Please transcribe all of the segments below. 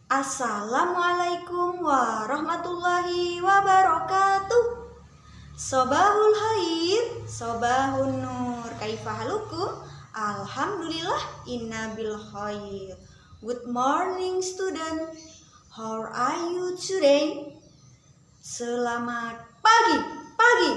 Assalamualaikum warahmatullahi wabarakatuh. Sobahul khair, sobahun nur. Kaifahalukum? Alhamdulillah, inna bil khair. Good morning student. How are you today? Selamat pagi, pagi.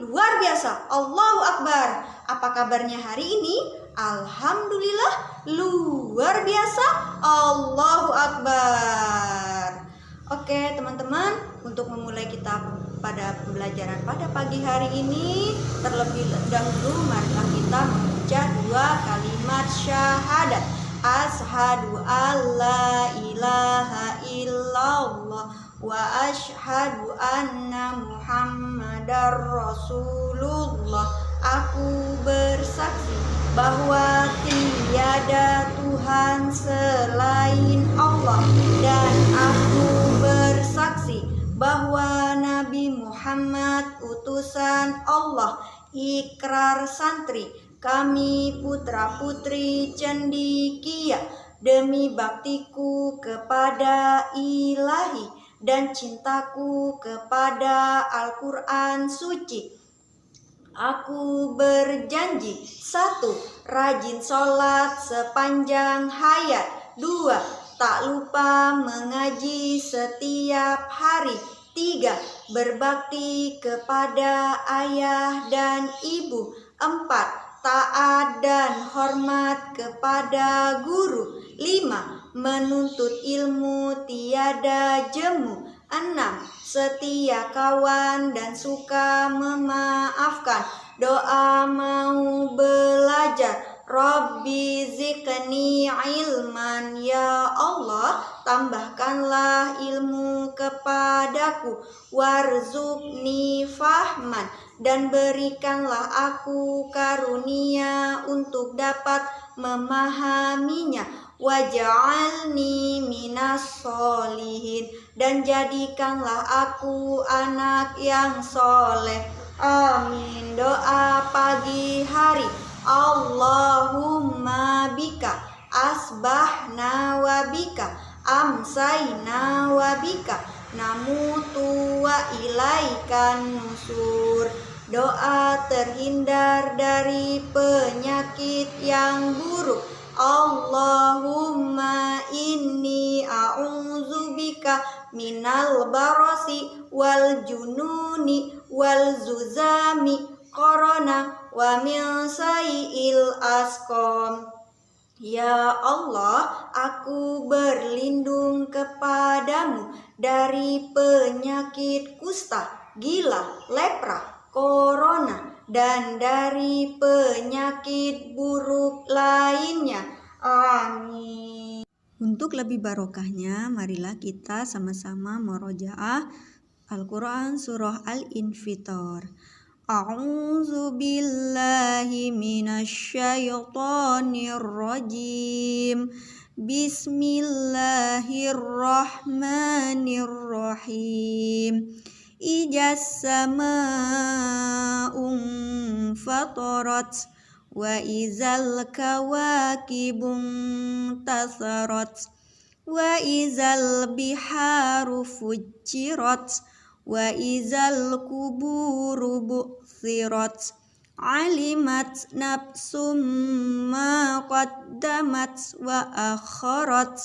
Luar biasa. Allahu Akbar. Apa kabarnya hari ini? Alhamdulillah, luar biasa. Allahu Akbar. Oke teman-teman, untuk memulai kita pada pembelajaran pada pagi hari ini, terlebih dahulu marilah kita membaca dua kalimat syahadat. Asyhadu alla ilaha illallah wa asyhadu anna Muhammadar Rasulullah. Aku bersaksi bahwa tiada Tuhan selain Allah, dan aku bersaksi bahwa Nabi Muhammad utusan Allah. Ikrar santri, kami putra-putri cendekia, demi baktiku kepada Ilahi dan cintaku kepada Al-Quran suci. Aku berjanji: 1. Rajin sholat sepanjang hayat. 2. Tak lupa mengaji setiap hari. 3. Berbakti kepada ayah dan ibu. 4. Taat dan hormat kepada guru. 5. Menuntut ilmu tiada jemu. 6. Setia kawan dan suka memaafkan. Doa mau belajar. Rabbi zikni ilman, ya Allah, tambahkanlah ilmu kepadaku. Warzuqni fahman, dan berikanlah aku karunia untuk dapat memahaminya. Waj'alni minas solihin, dan jadikanlah aku anak yang soleh. Amin. Doa pagi hari. Allahumma bika asbahna wa bika amsayna wa bika namutu wa ilaikan nusur. Doa terhindar dari penyakit yang buruk. Allahumma inni a'udzubika minal barasi wal jununi wal zuzami korona wa min sayil asqam. Ya Allah, aku berlindung kepadamu dari penyakit kusta, gila, lepra, korona, dan dari penyakit buruk lainnya. Amin. Untuk lebih barokahnya, marilah kita sama-sama murojaah Al-Quran Surah Al-Infitor. A'udzu billahi minasyaitonir rajim. Bismillahirrahmanirrahim. Ijas sama'un fatarat wa izal kawakibun tasarat wa izal biharu fujirat wa izal kuburu bu'thirat alimat nafsum ma qaddamat wa akharat.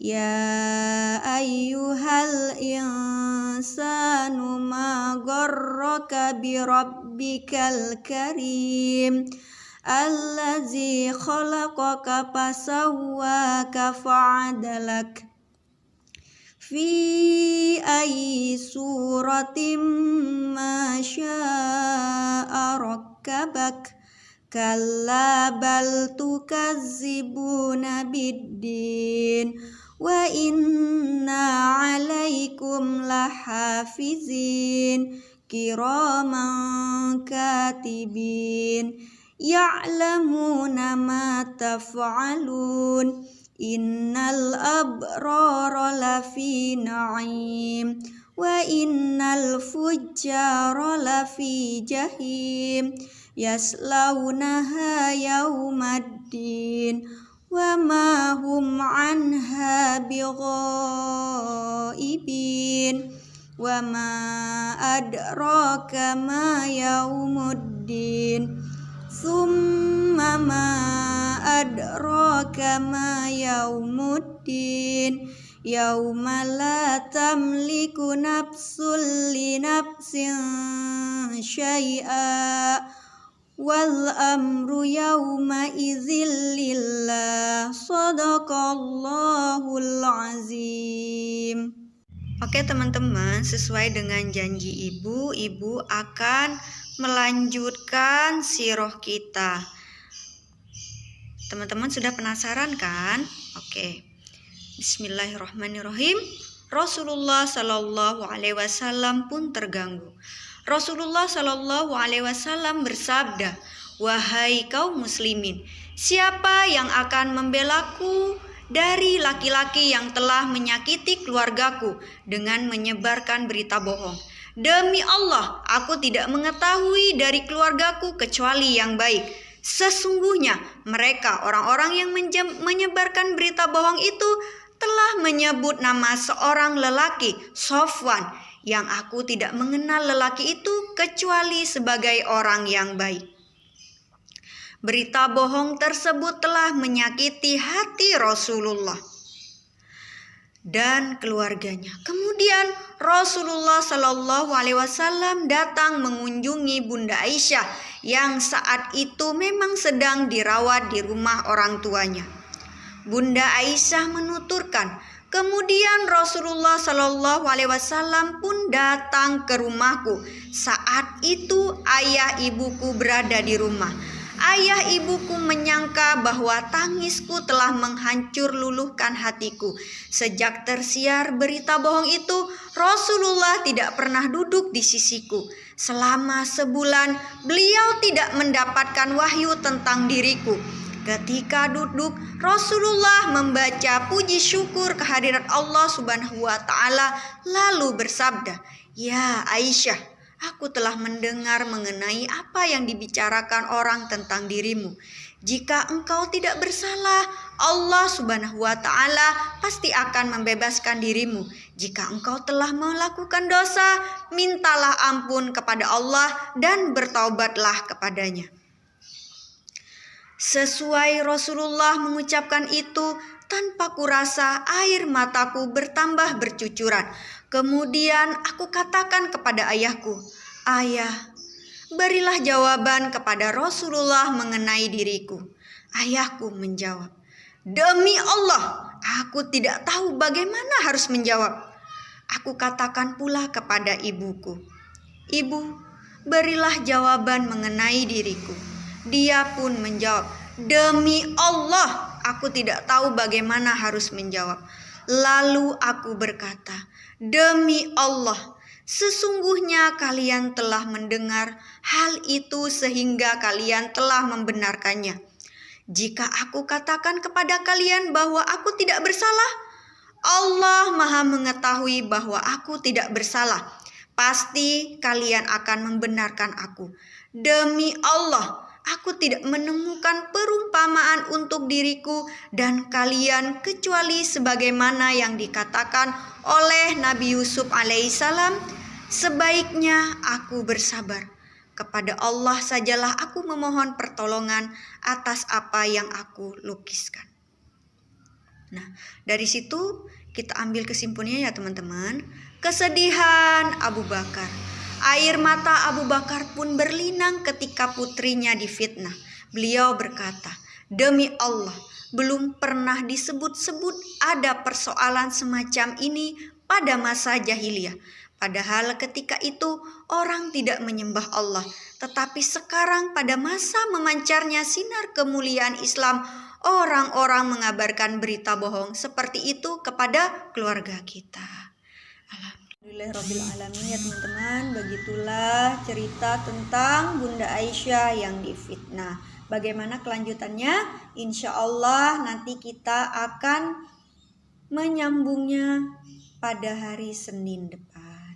Ya ayyuhal insanu ma gharraka bi rabbikal karim allazi khalaqaka fasawwaka fa'adalak fi ayyi suratim ma syaa rakkabak. Kalla bal tukazzibuna biddin wa inna alaikum lahafizin kiraman katibin ya'lamuna ma taf'alun. Innal abrara lafi na'im wa innal fujjara lafi jahim yaslaunaha yaumaddin wa ma hum anha bighaibin wa ma adraka ma yaumuddin summa ma adraka ma yaumuddin yauma la tamliku nafsun li nafsin syai'a wal amru yauma idzil lillah. Shadaqallahul azim. Oke teman-teman, sesuai dengan janji ibu akan melanjutkan sirah kita. Teman-teman sudah penasaran kan? Oke. Bismillahirrahmanirrahim. Rasulullah Shallallahu Alaihi Wasallam pun terganggu. Rasulullah Shallallahu Alaihi Wasallam bersabda, wahai kaum muslimin, siapa yang akan membelaku dari laki-laki yang telah menyakiti keluargaku dengan menyebarkan berita bohong? Demi Allah, aku tidak mengetahui dari keluargaku kecuali yang baik. Sesungguhnya mereka orang-orang yang menyebarkan berita bohong itu telah menyebut nama seorang lelaki, Sofwan, yang aku tidak mengenal lelaki itu kecuali sebagai orang yang baik. Berita bohong tersebut telah menyakiti hati Rasulullah dan keluarganya. Kemudian Rasulullah Shallallahu Alaihi Wasallam datang mengunjungi Bunda Aisyah yang saat itu memang sedang dirawat di rumah orang tuanya. Bunda Aisyah menuturkan, kemudian Rasulullah Shallallahu Alaihi Wasallam pun datang ke rumahku. Saat itu ayah ibuku berada di rumah. Ayah ibuku menyangka bahwa tangisku telah menghancur luluhkan hatiku. Sejak tersiar berita bohong itu, Rasulullah tidak pernah duduk di sisiku. Selama sebulan, beliau tidak mendapatkan wahyu tentang diriku. Ketika duduk, Rasulullah membaca puji syukur kehadirat Allah Subhanahu wa Ta'ala, lalu bersabda, "Ya Aisyah, aku telah mendengar mengenai apa yang dibicarakan orang tentang dirimu. Jika engkau tidak bersalah, Allah Subhanahu wa Ta'ala pasti akan membebaskan dirimu. Jika engkau telah melakukan dosa, mintalah ampun kepada Allah dan bertaubatlah kepadanya." Sesuai Rasulullah mengucapkan itu, tanpa kurasa air mataku bertambah bercucuran. Kemudian aku katakan kepada ayahku, "Ayah, berilah jawaban kepada Rasulullah mengenai diriku." Ayahku menjawab, "Demi Allah, aku tidak tahu bagaimana harus menjawab." Aku katakan pula kepada ibuku, "Ibu, berilah jawaban mengenai diriku." Dia pun menjawab, "Demi Allah, aku tidak tahu bagaimana harus menjawab." Lalu aku berkata, "Demi Allah, sesungguhnya kalian telah mendengar hal itu sehingga kalian telah membenarkannya. Jika aku katakan kepada kalian bahwa aku tidak bersalah, Allah Maha mengetahui bahwa aku tidak bersalah. Pasti kalian akan membenarkan aku. Demi Allah, aku tidak menemukan perumpamaan untuk diriku dan kalian kecuali sebagaimana yang dikatakan oleh Nabi Yusuf alaihissalam, sebaiknya aku bersabar. Kepada Allah sajalah aku memohon pertolongan atas apa yang aku lukiskan." Nah, dari situ kita ambil kesimpulannya ya teman-teman. Kesedihan Abu Bakar. Air mata Abu Bakar pun berlinang ketika putrinya difitnah. Beliau berkata, "Demi Allah, belum pernah disebut-sebut ada persoalan semacam ini pada masa jahiliyah. Padahal ketika itu orang tidak menyembah Allah. Tetapi sekarang pada masa memancarnya sinar kemuliaan Islam, orang-orang mengabarkan berita bohong seperti itu kepada keluarga kita." Alhamdulillahirrabbilalamin ya teman-teman. Begitulah cerita tentang Bunda Aisyah yang difitnah. Bagaimana kelanjutannya? Insya Allah nanti kita akan menyambungnya pada hari Senin depan.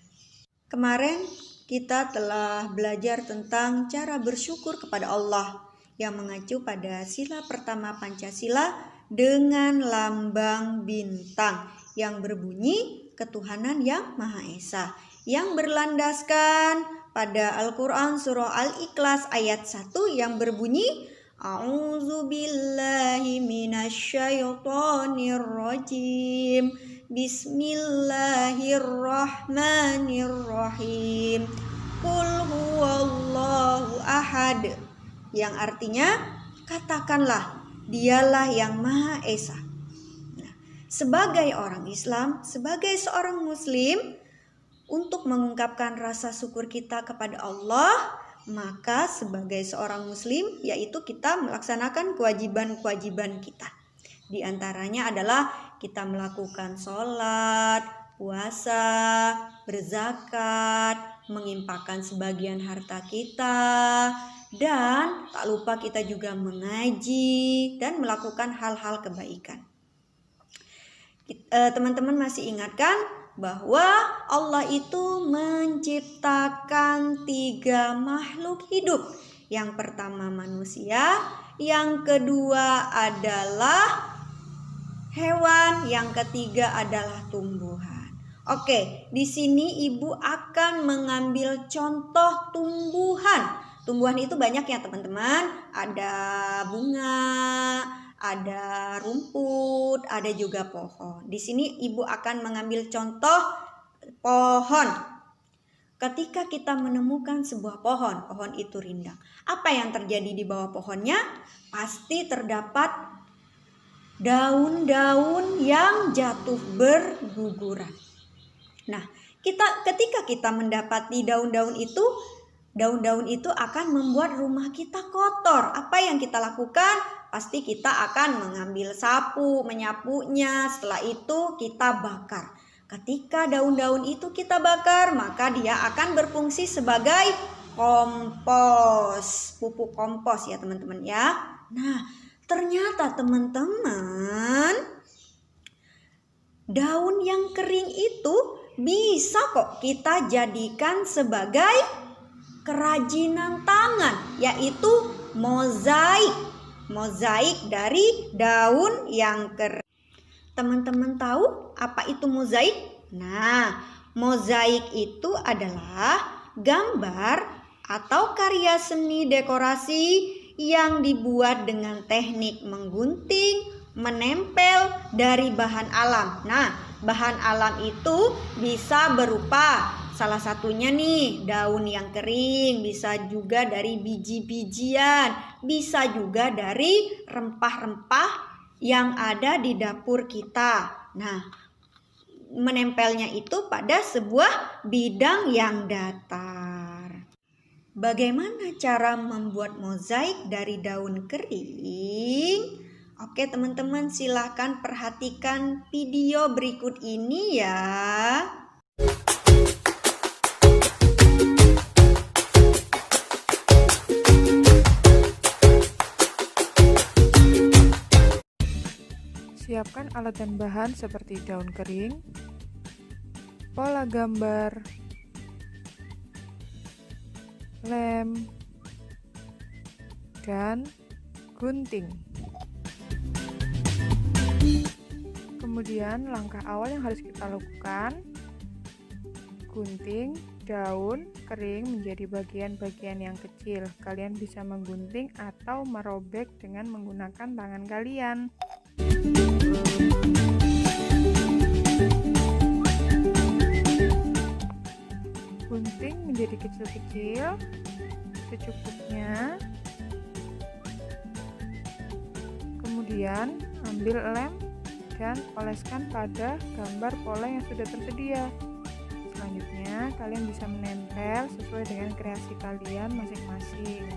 Kemarin kita telah belajar tentang cara bersyukur kepada Allah yang mengacu pada sila pertama Pancasila, dengan lambang bintang yang berbunyi ketuhanan yang Maha Esa, yang berlandaskan pada Al-Quran surah Al-Ikhlas ayat 1 yang berbunyi A'udzubillahi minasyaitonirrajim. Bismillahirrahmanirrahim. Qul huwallahu ahad. Yang artinya, katakanlah, dialah yang Maha Esa. Nah, sebagai orang Islam, sebagai seorang Muslim, untuk mengungkapkan rasa syukur kita kepada Allah, maka sebagai seorang Muslim, yaitu kita melaksanakan kewajiban-kewajiban kita. Di antaranya adalah kita melakukan sholat, puasa, berzakat, menginfakkan sebagian harta kita, dan tak lupa kita juga mengaji dan melakukan hal-hal kebaikan. Teman-teman masih ingatkan bahwa Allah itu menciptakan 3 makhluk hidup. Yang pertama manusia, yang kedua adalah hewan, yang ketiga adalah tumbuhan. Oke, di sini Ibu akan mengambil contoh tumbuhan. Tumbuhan itu banyak ya teman-teman. Ada bunga, ada rumput, ada juga pohon. Di sini Ibu akan mengambil contoh pohon. Ketika kita menemukan sebuah pohon, pohon itu rindang. Apa yang terjadi di bawah pohonnya? Pasti terdapat daun-daun yang jatuh berguguran. Nah, ketika kita mendapati daun-daun itu akan membuat rumah kita kotor. Apa yang kita lakukan? Pasti kita akan mengambil sapu, menyapunya. Setelah itu kita bakar. Ketika daun-daun itu kita bakar, maka dia akan berfungsi sebagai kompos, pupuk kompos ya teman-teman ya. Nah, ternyata teman-teman, daun yang kering itu bisa kok kita jadikan sebagai kerajinan tangan, yaitu mozaik. Mozaik dari daun yang kering. Teman-teman tahu apa itu mozaik? Nah, mozaik itu adalah gambar atau karya seni dekorasi yang dibuat dengan teknik menggunting, menempel dari bahan alam. Nah, bahan alam itu bisa berupa salah satunya nih daun yang kering, bisa juga dari biji-bijian, bisa juga dari rempah-rempah yang ada di dapur kita. Nah, menempelnya itu pada sebuah bidang yang datar. Bagaimana cara membuat mozaik dari daun kering? Oke teman-teman, silahkan perhatikan video berikut ini ya. Siapkan alat dan bahan seperti daun kering, pola gambar, lem, dan gunting. Kemudian langkah awal yang harus kita lakukan, gunting daun kering menjadi bagian-bagian yang kecil. Kalian bisa menggunting atau merobek dengan menggunakan tangan kalian. Gunting menjadi kecil-kecil secukupnya. Kemudian ambil lem dan oleskan pada gambar pola yang sudah tersedia. Selanjutnya kalian bisa menempel sesuai dengan kreasi kalian masing-masing.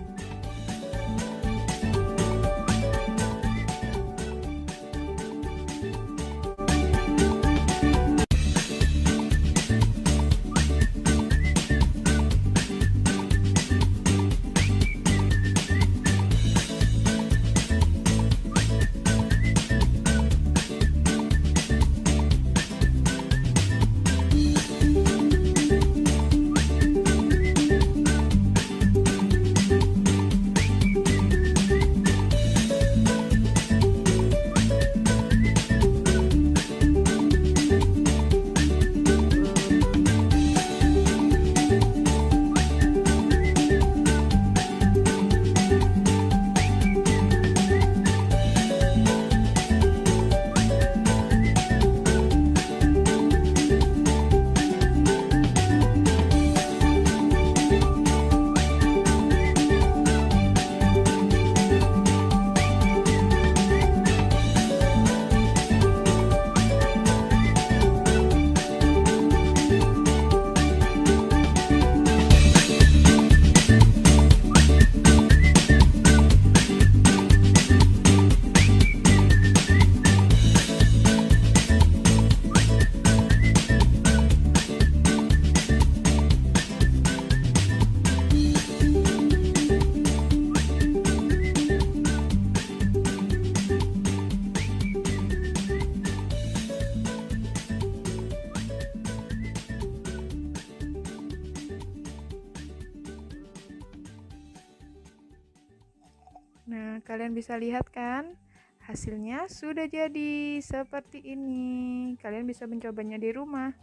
Nah, kalian bisa lihat kan? Hasilnya sudah jadi seperti ini. Kalian bisa mencobanya di rumah.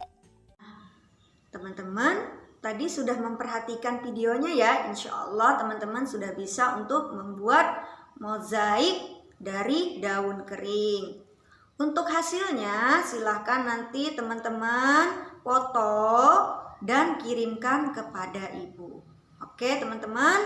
Teman-teman, tadi sudah memperhatikan videonya ya. Insya Allah teman-teman sudah bisa untuk membuat mozaik dari daun kering. Untuk hasilnya silahkan nanti teman-teman foto dan kirimkan kepada ibu. Oke teman-teman,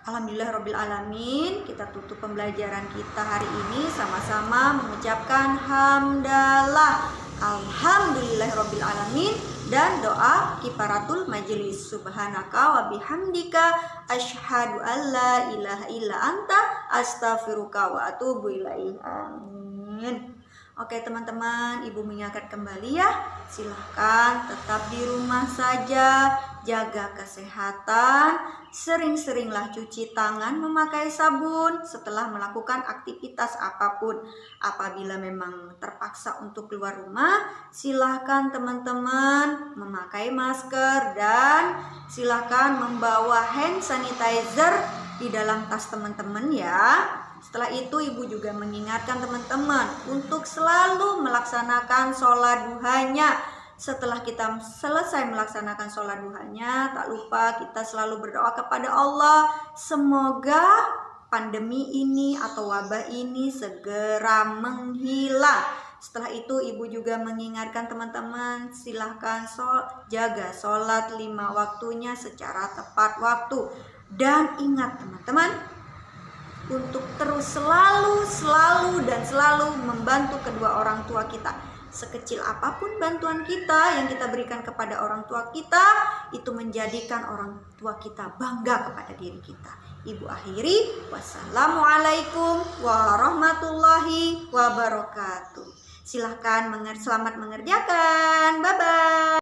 Alhamdulillahirrabbilalamin, kita tutup pembelajaran kita hari ini sama-sama mengucapkan hamdalah Alhamdulillahirrabbilalamin dan doa kifaratul majelis. Subhanaka wa bihamdika asyhadu an la ilaha illa anta astaghfiruka wa atubu ilaih. Amin. Oke teman-teman, ibu mengingatkan kembali ya, silahkan tetap di rumah saja, jaga kesehatan, sering-seringlah cuci tangan memakai sabun setelah melakukan aktivitas apapun. Apabila memang terpaksa untuk keluar rumah, silahkan teman-teman memakai masker dan silahkan membawa hand sanitizer di dalam tas teman-teman ya. Setelah itu ibu juga mengingatkan teman-teman untuk selalu melaksanakan sholat duhanya. Setelah kita selesai melaksanakan sholat duhanya, tak lupa kita selalu berdoa kepada Allah. Semoga pandemi ini atau wabah ini segera menghilang. Setelah itu ibu juga mengingatkan teman-teman, silahkan jaga sholat 5 waktunya secara tepat waktu. Dan ingat teman-teman, untuk terus selalu membantu kedua orang tua kita. Sekecil apapun bantuan kita yang kita berikan kepada orang tua kita, itu menjadikan orang tua kita bangga kepada diri kita. Ibu akhiri, wassalamualaikum warahmatullahi wabarakatuh. Silahkan selamat mengerjakan. Bye-bye.